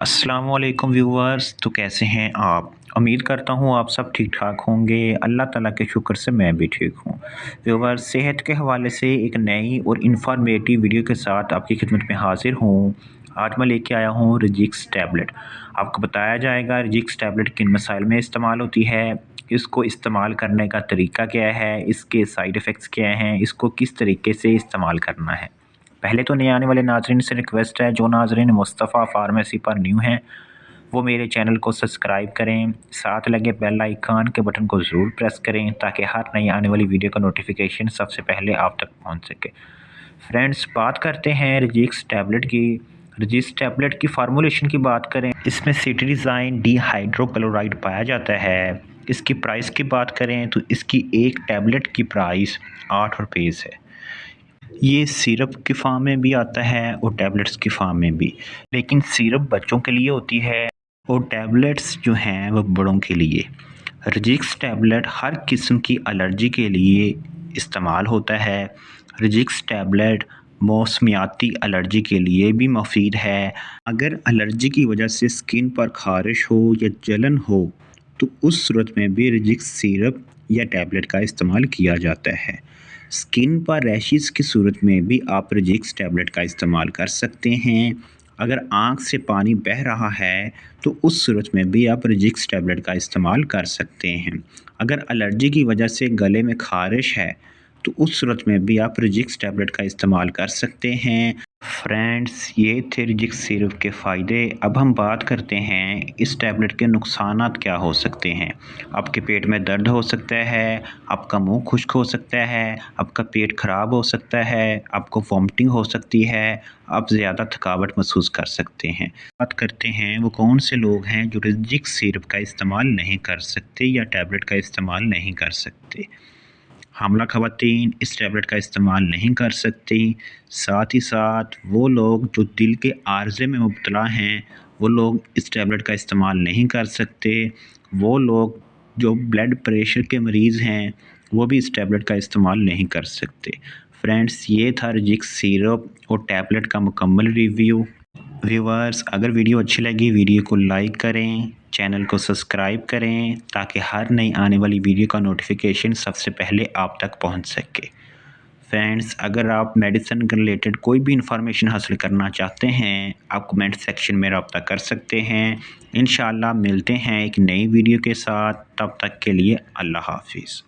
अस्सलामुअलैकुम व्यूवर्स। तो कैसे हैं आप? उम्मीद करता हूँ आप सब ठीक ठाक होंगे। अल्लाह ताला के शुक्र से मैं भी ठीक हूँ। व्यूवर्स, सेहत के हवाले से एक नई और इन्फॉर्मेटिव वीडियो के साथ आपकी खिदमत में हाजिर हूँ। आज मैं लेके आया हूँ रजिक्स टैबलेट। आपको बताया जाएगा रजिक्स टैबलेट किन मसाइल में इस्तेमाल होती है, इसको इस्तेमाल करने का तरीका क्या है, इसके साइड इफ़ेक्ट्स क्या हैं, इसको किस तरीके से इस्तेमाल करना है। पहले तो नए आने वाले नाज़रीन से रिक्वेस्ट है, जो नाज़रीन मुस्तफ़ा फार्मेसी पर न्यू हैं वो मेरे चैनल को सब्सक्राइब करें, साथ लगे बेल आइकन के बटन को ज़रूर प्रेस करें ताकि हर नई आने वाली वीडियो का नोटिफिकेशन सबसे पहले आप तक पहुंच सके। फ्रेंड्स, बात करते हैं रजिक्स टैबलेट की। रजिक्स टैबलेट की फार्मूलेशन की बात करें, इसमें सिट्रीज़ाइन डिहाइड्रोक्लोराइड पाया जाता है। इसकी प्राइस की बात करें तो इसकी एक टैबलेट की प्राइस 8 रुपीज़ है। ये सिरप की फॉर्म में भी आता है और टैबलेट्स की फॉर्म में भी, लेकिन सिरप बच्चों के लिए होती है और टैबलेट्स जो हैं वो बड़ों के लिए। रजिक्स टैबलेट हर किस्म की एलर्जी के लिए इस्तेमाल होता है। रजिक्स टैबलेट मौसमियाती एलर्जी के लिए भी मुफीद है। अगर एलर्जी की वजह से स्किन पर खारिश हो या जलन हो तो उस सूरत में भी रजिक्स सिरप या टैबलेट का इस्तेमाल किया जाता है। स्किन पर रैशेस की सूरत में भी आप रजिक्स टैबलेट का इस्तेमाल कर सकते हैं। अगर आँख से पानी बह रहा है तो उस सूरत में भी आप रजिक्स टैबलेट का इस्तेमाल कर सकते हैं। अगर एलर्जी की वजह से गले में ख़ारिश है तो उस सूरत में भी आप रजिक्स टैबलेट का इस्तेमाल कर सकते हैं। फ्रेंड्स, ये थे रजिक्स सिरप के फ़ायदे। अब हम बात करते हैं इस टैबलेट के नुकसानात क्या हो सकते हैं। आपके पेट में दर्द हो सकता है, आपका मुंह खुश्क हो सकता है, आपका पेट ख़राब हो सकता है, आपको वॉमिटिंग हो सकती है, आप ज़्यादा थकावट महसूस कर सकते हैं। बात करते हैं वो कौन से लोग हैं जो रजिक्स सिरप का इस्तेमाल नहीं कर सकते या टैबलेट का इस्तेमाल नहीं कर सकते। हामला ख़वातीन इस टैबलेट का इस्तेमाल नहीं कर सकती। साथ ही साथ वो लोग जो दिल के आर्ज़े में मुब्तला हैं वो लोग इस टैबलेट का इस्तेमाल नहीं कर सकते। वो लोग जो ब्लड प्रेशर के मरीज़ हैं वो भी इस टैबलेट का इस्तेमाल नहीं कर सकते। फ्रेंड्स, ये था रजिक्स सिरप और टैबलेट का मुकम्मल रिव्यू। व्यूवर्स, अगर वीडियो अच्छी लगी वीडियो को लाइक करें, चैनल को सब्सक्राइब करें ताकि हर नई आने वाली वीडियो का नोटिफिकेशन सबसे पहले आप तक पहुंच सके। फ्रेंड्स, अगर आप मेडिसिन के रिलेटेड कोई भी इंफॉर्मेशन हासिल करना चाहते हैं आप कमेंट सेक्शन में रब्ता कर सकते हैं। इंशाल्लाह मिलते हैं एक नई वीडियो के साथ, तब तक के लिए अल्लाह हाफिज़।